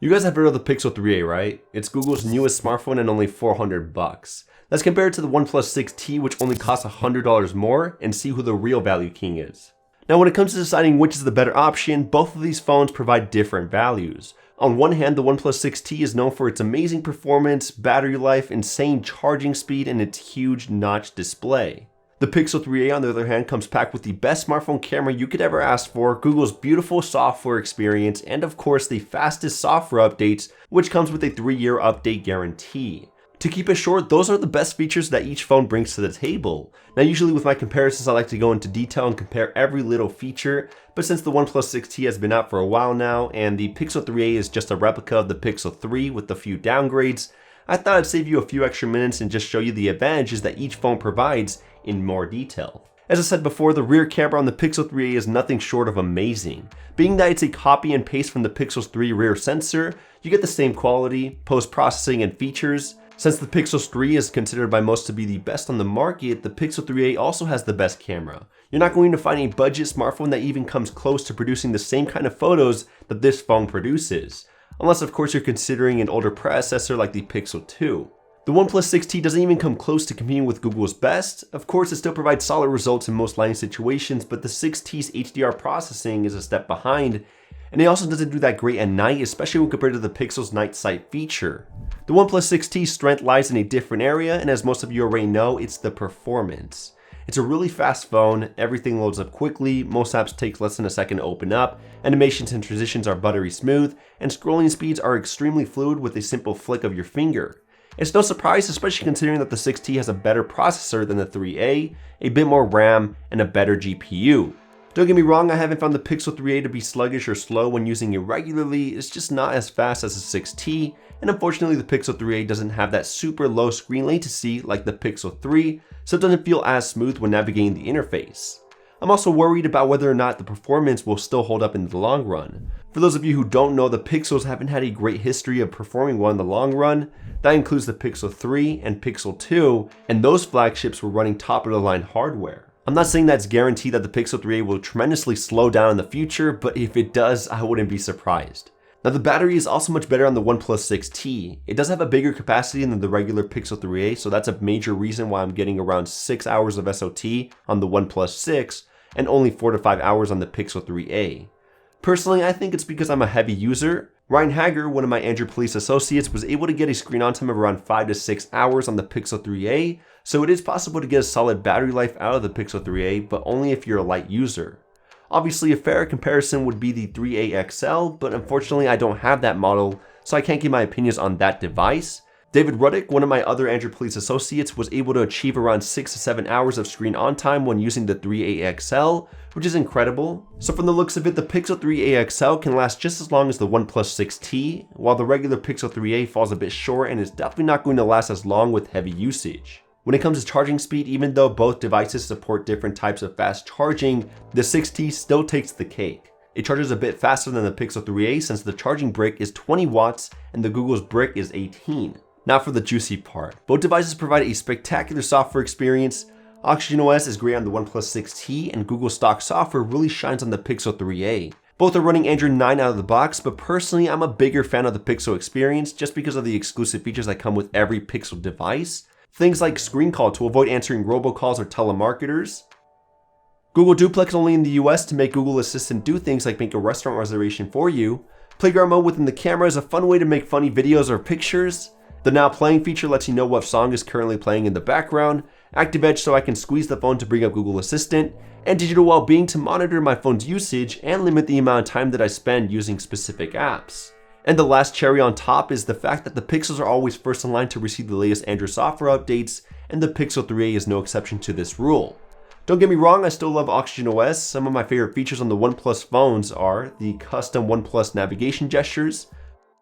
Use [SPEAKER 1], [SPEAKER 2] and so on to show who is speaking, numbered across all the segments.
[SPEAKER 1] You guys have heard of the Pixel 3a, right? It's Google's newest smartphone and only $400. Let's compare it to the OnePlus 6T, which only costs $100 more, and see who the real value king is. Now, when it comes to deciding which is the better option, both of these phones provide different values. On one hand, the OnePlus 6T is known for its amazing performance, battery life, insane charging speed, and its huge notch display. The Pixel 3a, on the other hand, comes packed with the best smartphone camera you could ever ask for, Google's beautiful software experience, and of course the fastest software updates, which comes with a 3-year update guarantee. To keep it short, those are the best features that each phone brings to the table. Now, usually with my comparisons, I like to go into detail and compare every little feature, but since the OnePlus 6T has been out for a while now, and the Pixel 3a is just a replica of the Pixel 3 with a few downgrades, I thought I'd save you a few extra minutes and just show you the advantages that each phone provides in more detail. As I said before, the rear camera on the Pixel 3a is nothing short of amazing. Being that it's a copy and paste from the Pixel's 3 rear sensor, you get the same quality, post-processing, and features. Since the Pixel 3 is considered by most to be the best on the market, the Pixel 3a also has the best camera. You're not going to find a budget smartphone that even comes close to producing the same kind of photos that this phone produces. Unless of course you're considering an older predecessor like the Pixel 2. The OnePlus 6T doesn't even come close to competing with Google's best. Of course, it still provides solid results in most lighting situations, but the 6T's HDR processing is a step behind, and it also doesn't do that great at night, especially when compared to the Pixel's night sight feature. The OnePlus 6T's strength lies in a different area, and as most of you already know, it's the performance. It's a really fast phone, everything loads up quickly, most apps take less than a second to open up, animations and transitions are buttery smooth, and scrolling speeds are extremely fluid with a simple flick of your finger. It's no surprise, especially considering that the 6T has a better processor than the 3a, a bit more RAM, and a better GPU. Don't get me wrong, I haven't found the Pixel 3a to be sluggish or slow when using it regularly, it's just not as fast as the 6T, and unfortunately the Pixel 3a doesn't have that super low screen latency like the Pixel 3, so it doesn't feel as smooth when navigating the interface. I'm also worried about whether or not the performance will still hold up in the long run. For those of you who don't know, the Pixels haven't had a great history of performing well in the long run. That includes the Pixel 3 and Pixel 2, and those flagships were running top of the line hardware. I'm not saying that's guaranteed that the Pixel 3a will tremendously slow down in the future, but if it does, I wouldn't be surprised. Now, the battery is also much better on the OnePlus 6T. It does have a bigger capacity than the regular Pixel 3a, so that's a major reason why I'm getting around 6 hours of SOT on the OnePlus 6 and only 4 to 5 hours on the Pixel 3a. Personally, I think it's because I'm a heavy user. Ryan Hager, one of my Android Police associates, was able to get a screen on time of around 5 to 6 hours on the Pixel 3a, so it is possible to get a solid battery life out of the Pixel 3a, but only if you're a light user. Obviously, a fair comparison would be the 3a XL, but unfortunately I don't have that model, so I can't give my opinions on that device. David Ruddick, one of my other Android Police associates, was able to achieve around 6 to 7 hours of screen on time when using the 3a XL, which is incredible. So from the looks of it, the Pixel 3a XL can last just as long as the OnePlus 6T, while the regular Pixel 3a falls a bit short and is definitely not going to last as long with heavy usage. When it comes to charging speed, even though both devices support different types of fast charging, the 6T still takes the cake. It charges a bit faster than the Pixel 3a since the charging brick is 20 watts and the Google's brick is 18. Now for the juicy part. Both devices provide a spectacular software experience. OxygenOS is great on the OnePlus 6T, and Google stock software really shines on the Pixel 3a. Both are running Android 9 out of the box, but personally I'm a bigger fan of the Pixel experience just because of the exclusive features that come with every Pixel device. Things like screen call to avoid answering robocalls or telemarketers. Google Duplex only in the US to make Google Assistant do things like make a restaurant reservation for you. Playground mode within the camera is a fun way to make funny videos or pictures. The Now Playing feature lets you know what song is currently playing in the background. Active Edge so I can squeeze the phone to bring up Google Assistant. And Digital Wellbeing to monitor my phone's usage and limit the amount of time that I spend using specific apps. And the last cherry on top is the fact that the Pixels are always first in line to receive the latest Android software updates, and the Pixel 3a is no exception to this rule. Don't get me wrong, I still love OxygenOS. Some of my favorite features on the OnePlus phones are the custom OnePlus navigation gestures,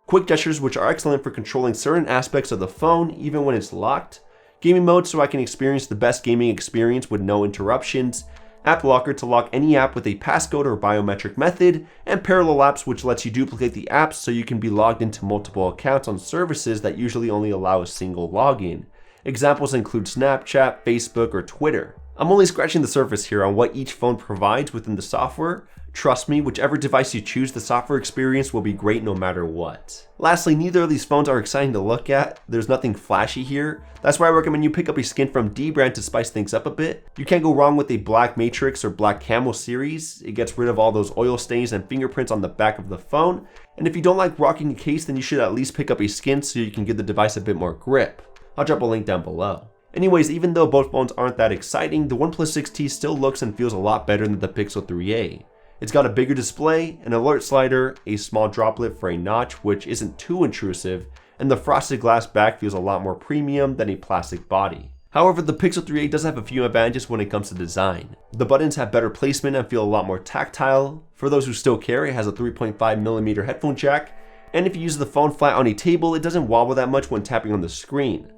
[SPEAKER 1] quick gestures which are excellent for controlling certain aspects of the phone even when it's locked, gaming mode so I can experience the best gaming experience with no interruptions, app locker to lock any app with a passcode or biometric method, and parallel apps which lets you duplicate the apps so you can be logged into multiple accounts on services that usually only allow a single login. Examples include Snapchat, Facebook, or Twitter. I'm only scratching the surface here on what each phone provides within the software. Trust me, whichever device you choose, the software experience will be great no matter what. Lastly, neither of these phones are exciting to look at. There's nothing flashy here. That's why I recommend you pick up a skin from D brand to spice things up a bit. You can't go wrong with a black matrix or black camel series. It gets rid of all those oil stains and fingerprints on the back of the phone. And if you don't like rocking a case, then you should at least pick up a skin so you can give the device a bit more grip. I'll drop a link down below. Anyways, even though both phones aren't that exciting, the OnePlus 6T still looks and feels a lot better than the Pixel 3a. It's got a bigger display, an alert slider, a small droplet for a notch which isn't too intrusive, and the frosted glass back feels a lot more premium than a plastic body. However, the Pixel 3a does have a few advantages when it comes to design. The buttons have better placement and feel a lot more tactile. For those who still care, it has a 3.5mm headphone jack, and if you use the phone flat on a table, it doesn't wobble that much when tapping on the screen.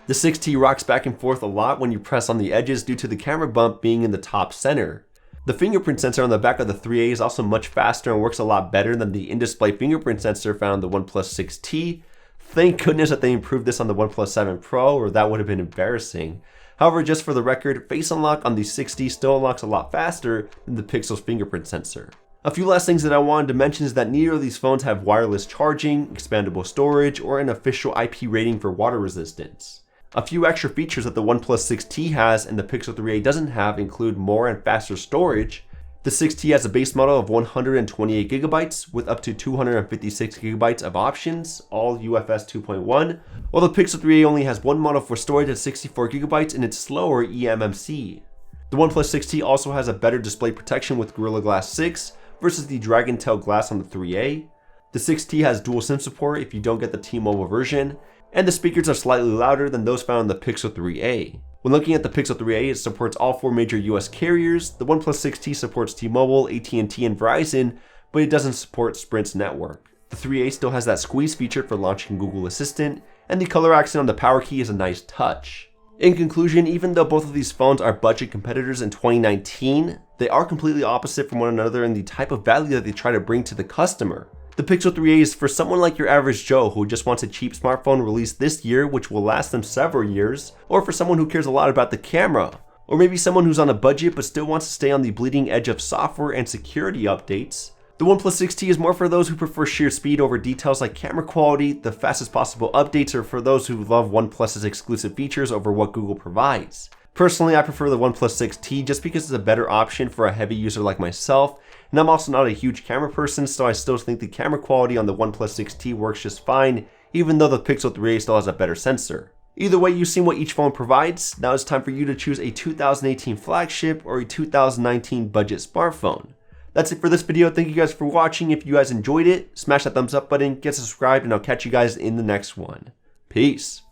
[SPEAKER 1] The 6T rocks back and forth a lot when you press on the edges due to the camera bump being in the top center. The fingerprint sensor on the back of the 3a is also much faster and works a lot better than the in-display fingerprint sensor found on the OnePlus 6T. Thank goodness that they improved this on the OnePlus 7 Pro, or that would have been embarrassing. However, just for the record, Face Unlock on the 6T still unlocks a lot faster than the Pixel's fingerprint sensor. A few last things that I wanted to mention is that neither of these phones have wireless charging, expandable storage, or an official IP rating for water resistance. A few extra features that the OnePlus 6T has and the Pixel 3a doesn't have include more and faster storage. The 6T has a base model of 128GB with up to 256GB of options, all UFS 2.1, while the Pixel 3a only has one model for storage at 64GB and it's slower eMMC. The OnePlus 6T also has a better display protection with Gorilla Glass 6 versus the Dragon Tail glass on the 3a. The 6T has dual SIM support if you don't get the T-Mobile version, and the speakers are slightly louder than those found on the Pixel 3a. When looking at the Pixel 3a, it supports all 4 major US carriers. The OnePlus 6T supports T-Mobile, AT&T, and Verizon, but it doesn't support Sprint's network. The 3a still has that squeeze feature for launching Google Assistant, and the color accent on the power key is a nice touch. In conclusion, even though both of these phones are budget competitors in 2019, they are completely opposite from one another in the type of value that they try to bring to the customer. The Pixel 3a is for someone like your average Joe who just wants a cheap smartphone released this year which will last them several years, or for someone who cares a lot about the camera, or maybe someone who's on a budget but still wants to stay on the bleeding edge of software and security updates. The OnePlus 6T is more for those who prefer sheer speed over details like camera quality, the fastest possible updates, or for those who love OnePlus's exclusive features over what Google provides. Personally, I prefer the OnePlus 6T just because it's a better option for a heavy user like myself, and I'm also not a huge camera person, so I still think the camera quality on the OnePlus 6T works just fine, even though the Pixel 3a still has a better sensor. Either way, you've seen what each phone provides. Now it's time for you to choose a 2018 flagship or a 2019 budget smartphone. That's it for this video. Thank you guys for watching. If you guys enjoyed it, smash that thumbs up button, get subscribed, and I'll catch you guys in the next one. Peace.